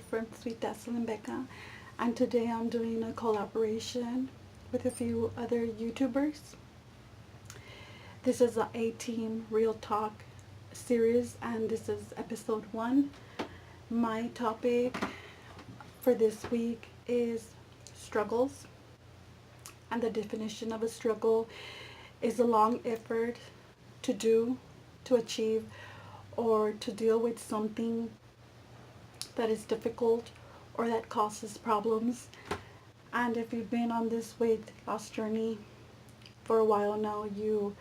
from Sweet Dazzling Beccka, and today I'm doing a collaboration with a few other YouTubers. This is a A-Team Real Talk series, and this is episode 1. My topic for this week is struggles, and the definition of a struggle is a long effort to do, to achieve, or to deal with something that is difficult or that causes problems. And if you've been on this weight loss journey for a while now, you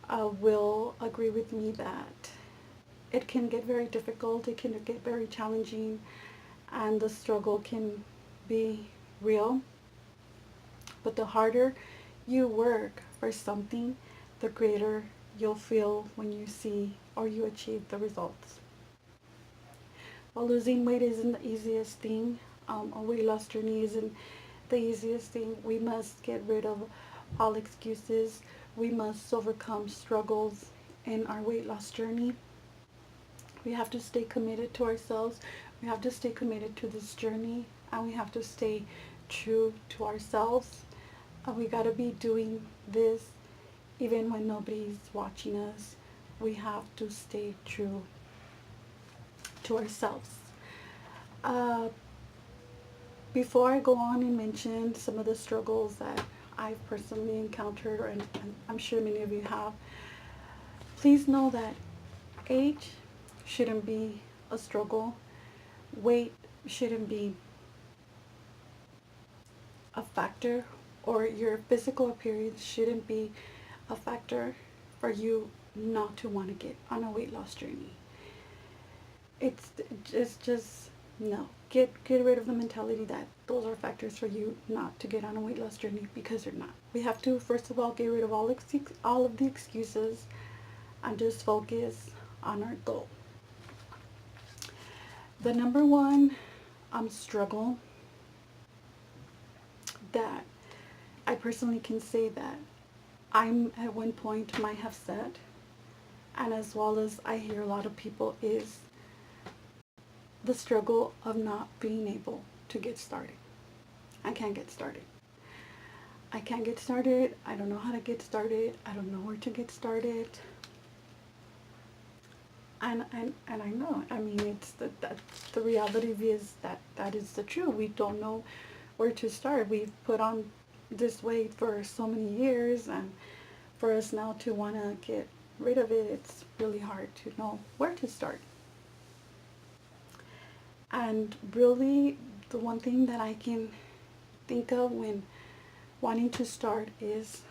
will agree with me that it can get very difficult, it can get very challenging, and the struggle can be real. But the harder you work for something, the greater you'll feel when you see or you achieve the results. Well, losing weight isn't the easiest thing. A weight loss journey isn't the easiest thing. We must get rid of all excuses. We must overcome struggles in our weight loss journey. We have to stay committed to ourselves. We have to stay committed to this journey, and we have to stay true to ourselves. We got to be doing this even when nobody's watching us. We have to stay true to ourselves. Before I go on and mention some of the struggles that I've personally encountered, and I'm sure many of you have, please know that age shouldn't be a struggle. Weight shouldn't be a factor, or your physical appearance shouldn't be a factor for you not to want to get on a weight loss journey. It's just no. Get rid of the mentality that those are factors for you not to get on a weight loss journey, because they're not. We have to first of all get rid of all of the excuses and just focus on our goal. The number one struggle that I personally can say that I'm at one point might have said, and as well as I hear a lot of people, is the struggle of not being able to get started. I can't get started. I can't get started. I don't know how to get started. I don't know where to get started. And I know, I mean, it's the reality is that is the truth. We don't know where to start. We've put on this weight for so many years, and for us now to want to get rid of it, it's really hard to know where to start. And really, the one thing that I can think of when wanting to start is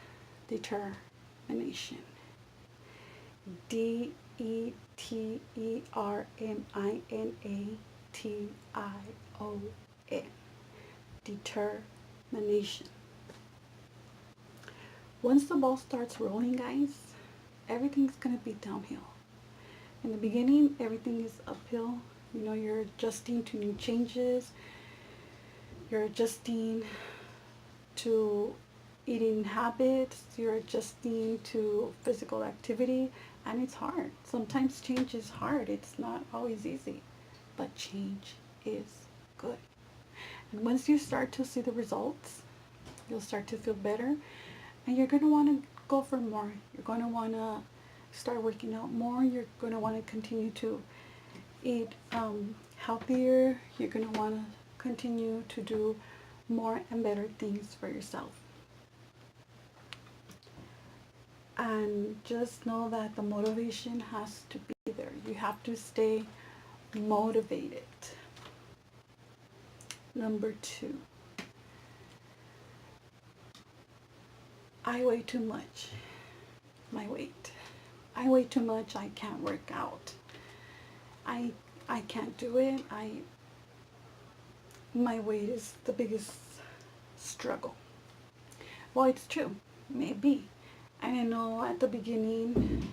determination. DETERMINATION. Determination. Once the ball starts rolling, guys, everything's going to be downhill. In the beginning, everything is uphill. You know, you're adjusting to new changes. You're adjusting to eating habits. You're adjusting to physical activity. And it's hard. Sometimes change is hard. It's not always easy. But change is good. And once you start to see the results, you'll start to feel better. And you're going to want to go for more. You're going to want to start working out more. You're going to want to continue to eat healthier. You're going to want to continue to do more and better things for yourself. And just know that the motivation has to be there. You have to stay motivated. Number 2, I weigh too much. My weight. I weigh too much. I can't work out. I can't do it. My weight is the biggest struggle. Well, it's true. Maybe. And I know at the beginning,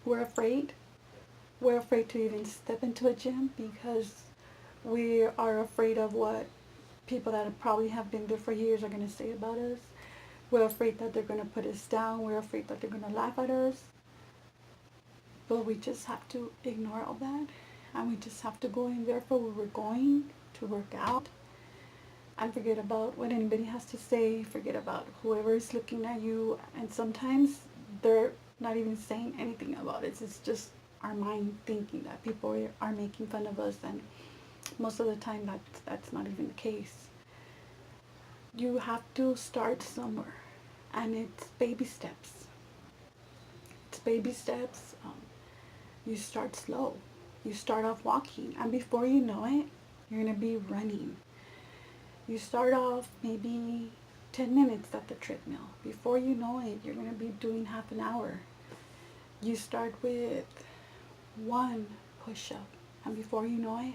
we're afraid. We're afraid to even step into a gym because we are afraid of what people that probably have been there for years are going to say about us. We're afraid that they're going to put us down. We're afraid that they're going to laugh at us. But we just have to ignore all that and we just have to go in there for where we're going to work out and forget about what anybody has to say, forget about whoever is looking at you. And sometimes they're not even saying anything about it. It's just our mind thinking that people are making fun of us, and most of the time that's not even the case. You have to start somewhere, and it's baby steps. It's baby steps. You start slow. You start off walking, and before you know it, you're going to be running. You start off maybe 10 minutes at the treadmill. Before you know it, you're going to be doing half an hour. You start with 1 push-up, and before you know it,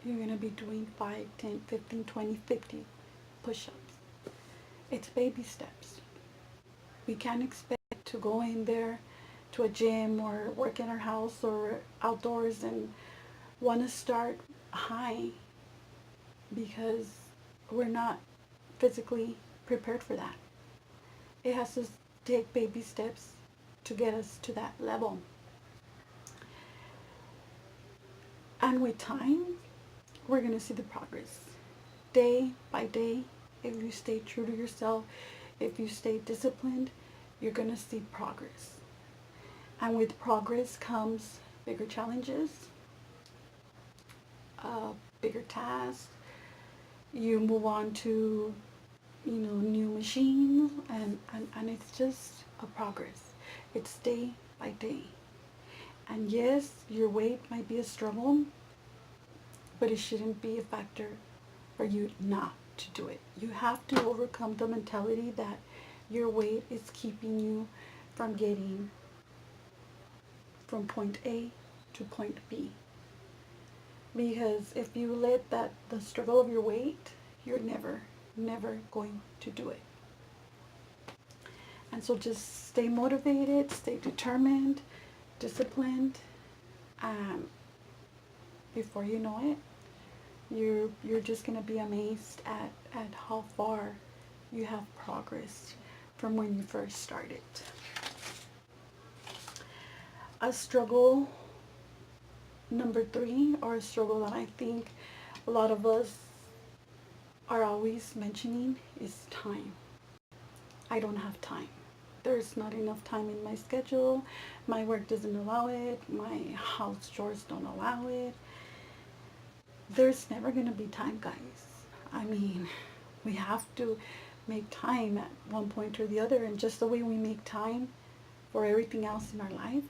you're going to be doing 5, 10, 15, 20, 50 push-ups. It's baby steps. We can't expect to go in there to a gym or work in our house or outdoors and want to start high, because we're not physically prepared for that. It has to take baby steps to get us to that level. And with time, we're going to see the progress. Day by day, if you stay true to yourself, if you stay disciplined, you're going to see progress. And with progress comes bigger challenges, bigger tasks. You move on to, new machines, and it's just a progress. It's day by day. And yes, your weight might be a struggle, but it shouldn't be a factor for you not to do it. You have to overcome the mentality that your weight is keeping you from getting from point A to point B. Because if you let the struggle of your weight, you're never going to do it. And so just stay motivated, stay determined, disciplined, and before you know it, you're just going to be amazed at how far you have progressed from when you first started. A struggle number 3, or a struggle that I think a lot of us are always mentioning, is time. I don't have time. There's not enough time in my schedule. My work doesn't allow it. My house chores don't allow it. There's never going to be time, guys. I mean, we have to make time at one point or the other, and just the way we make time for everything else in our life,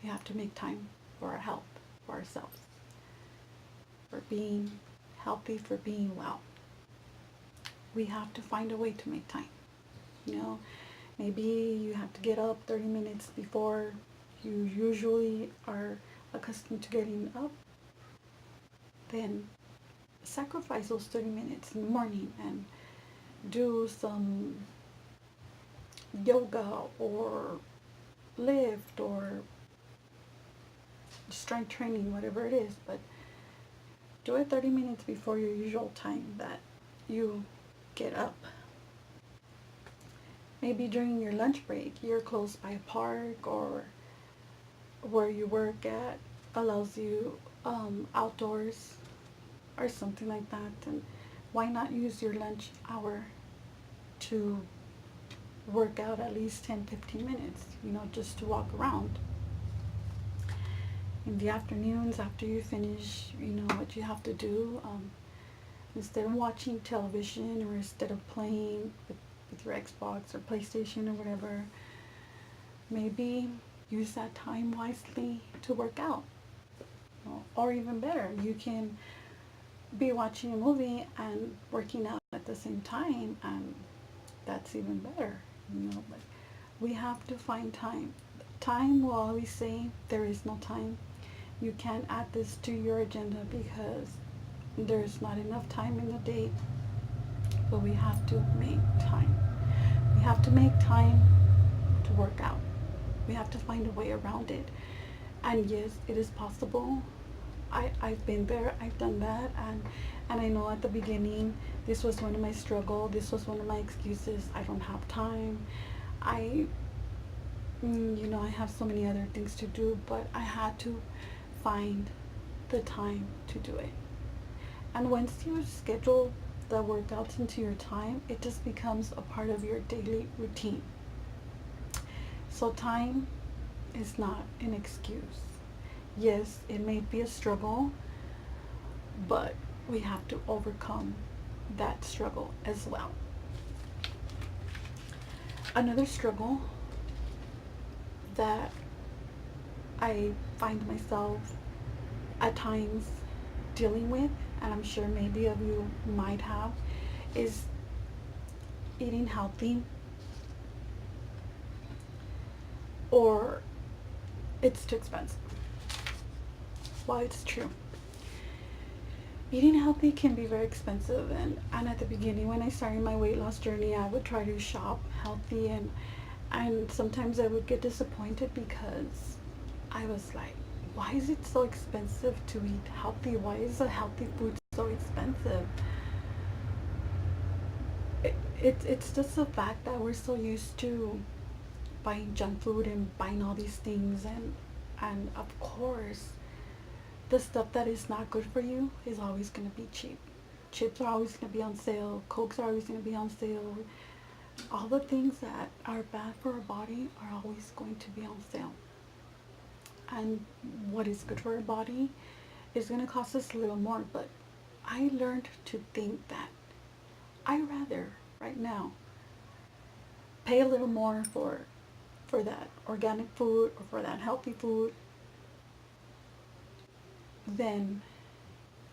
we have to make time for our health, for ourselves, for being healthy, for being well. We have to find a way to make time. Maybe you have to get up 30 minutes before you usually are accustomed to getting up. Then sacrifice those 30 minutes in the morning and do some yoga or lift or strength training, whatever it is, but do it 30 minutes before your usual time that you get up. Maybe during your lunch break, you're close by a park, or where you work at allows you outdoors or something like that. And why not use your lunch hour to work out at least 10-15 minutes, just to walk around. In the afternoons, after you finish, what you have to do, instead of watching television, or instead of playing with your Xbox or PlayStation or whatever, maybe use that time wisely to work out. Or even better, you can be watching a movie and working out at the same time, and that's even better. But we have to find time. Time will always say there is no time. You can't add this to your agenda because there's not enough time in the day. But we have to make time. We have to make time to work out. We have to find a way around it. And yes, it is possible. I've been there, I've done that, and I know at the beginning this was one of my struggles, this was one of my excuses. I don't have time. I have so many other things to do, but I had to find the time to do it. And once you schedule the workouts into your time, it just becomes a part of your daily routine. So time is not an excuse. Yes, it may be a struggle, but we have to overcome that struggle as well. Another struggle that I find myself at times dealing with, and I'm sure maybe of you might have, is eating healthy, or it's too expensive. Well, it's true. Eating healthy can be very expensive, and at the beginning when I started my weight loss journey, I would try to shop healthy, and sometimes I would get disappointed because I was like, why is it so expensive to eat healthy? Why is a healthy food so expensive? It's just the fact that we're so used to buying junk food and buying all these things, and of course the stuff that is not good for you is always going to be cheap. Chips are always going to be on sale. Cokes are always going to be on sale. All the things that are bad for our body are always going to be on sale. And what is good for our body is going to cost us a little more. But I learned to think that I rather right now pay a little more for that organic food or for that healthy food than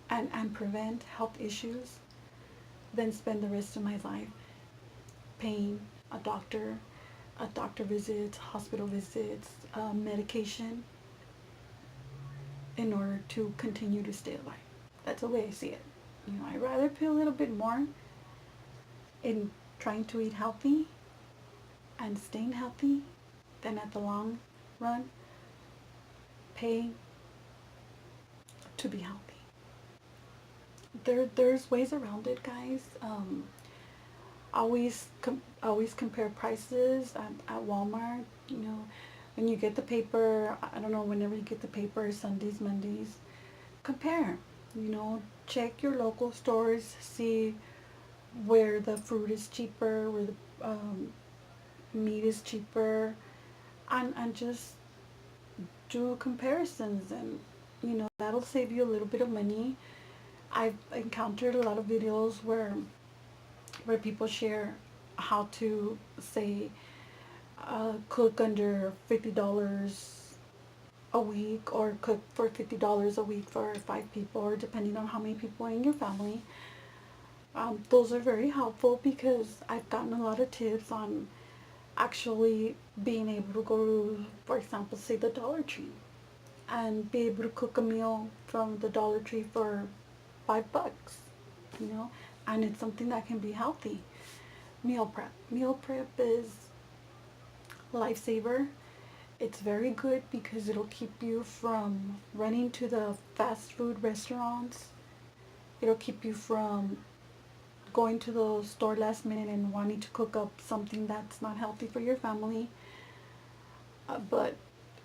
and prevent health issues than spend the rest of my life paying a doctor visits, hospital visits, medication in order to continue to stay alive. That's the way I see it. I'd rather pay a little bit more in trying to eat healthy and staying healthy than at the long run pay to be healthy. There's ways around it, guys. Always compare prices at Walmart. When you get the paper, I don't know, whenever you get the paper, Sundays, Mondays, compare. Check your local stores, see where the fruit is cheaper, where the meat is cheaper, and just do comparisons, and that'll save you a little bit of money. I've encountered a lot of videos where people share how to say cook under $50 a week, or cook for $50 a week for 5 people, or depending on how many people are in your family. Those are very helpful because I've gotten a lot of tips on actually being able to go to, for example, say the Dollar Tree, and be able to cook a meal from the Dollar Tree for $5, and it's something that can be healthy. Meal prep is a lifesaver. It's very good because it'll keep you from running to the fast food restaurants. It'll keep you from going to the store last minute and wanting to cook up something that's not healthy for your family. But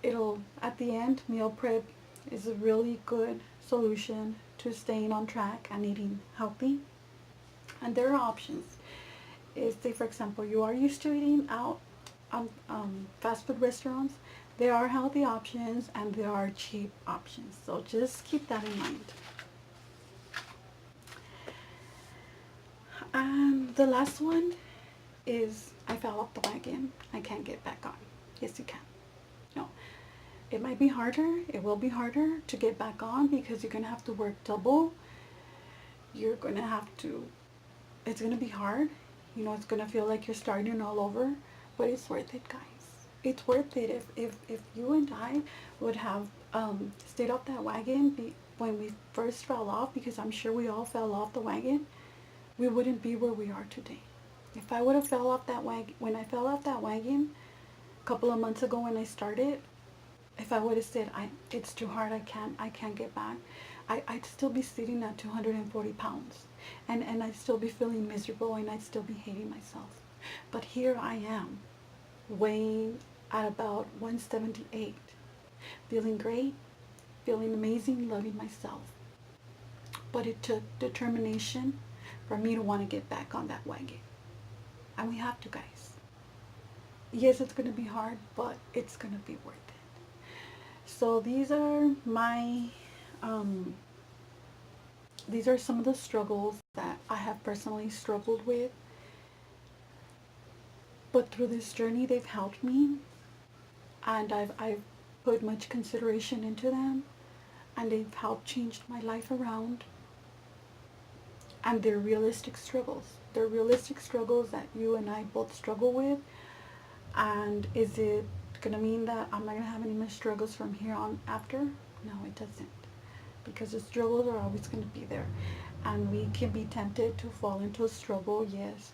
at the end, meal prep is a really good solution to staying on track and eating healthy. And there are options. If, say, for example, you are used to eating out on fast food restaurants, there are healthy options and there are cheap options. So just keep that in mind. And the last one is I fell off the wagon. I can't get back on. Yes, you can. No. It might be harder. It will be harder to get back on because you're going to have to work double. You're going to have to, it's going to be hard. It's going to feel like you're starting all over, but it's worth it, guys. It's worth it. If you and I would have stayed off that wagon when we first fell off, because I'm sure we all fell off the wagon, we wouldn't be where we are today. If I would have fell off that wagon, when I fell off that wagon a couple of months ago when I started, if I would have said, it's too hard, I can't get back, I'd still be sitting at 240 pounds. And I'd still be feeling miserable, and I'd still be hating myself. But here I am, weighing at about 178, feeling great, feeling amazing, loving myself. But it took determination for me to want to get back on that wagon. And we have to, guys. Yes, it's going to be hard, but it's going to be worth it. So these are some of the struggles that I have personally struggled with. But through this journey, they've helped me, and I've put much consideration into them, and they've helped change my life around. And they're realistic struggles. They're realistic struggles that you and I both struggle with. And is it gonna mean that I'm not gonna have any more struggles from here on after? No, it doesn't. Because the struggles are always gonna be there. And we can be tempted to fall into a struggle, yes.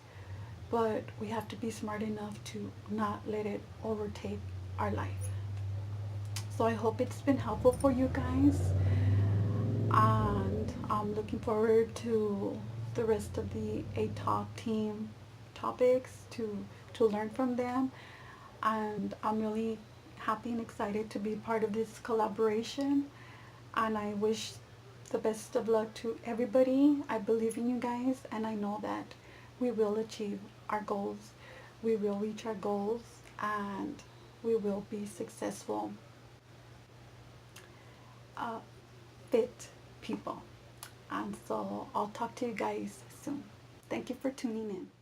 But we have to be smart enough to not let it overtake our life. So I hope it's been helpful for you guys. And I'm looking forward to the rest of the ATalk team topics to learn from them. And I'm really happy and excited to be part of this collaboration. And I wish the best of luck to everybody. I believe in you guys, and I know that we will achieve our goals. We will reach our goals, and we will be successful, fit people. And so I'll talk to you guys soon. Thank you for tuning in.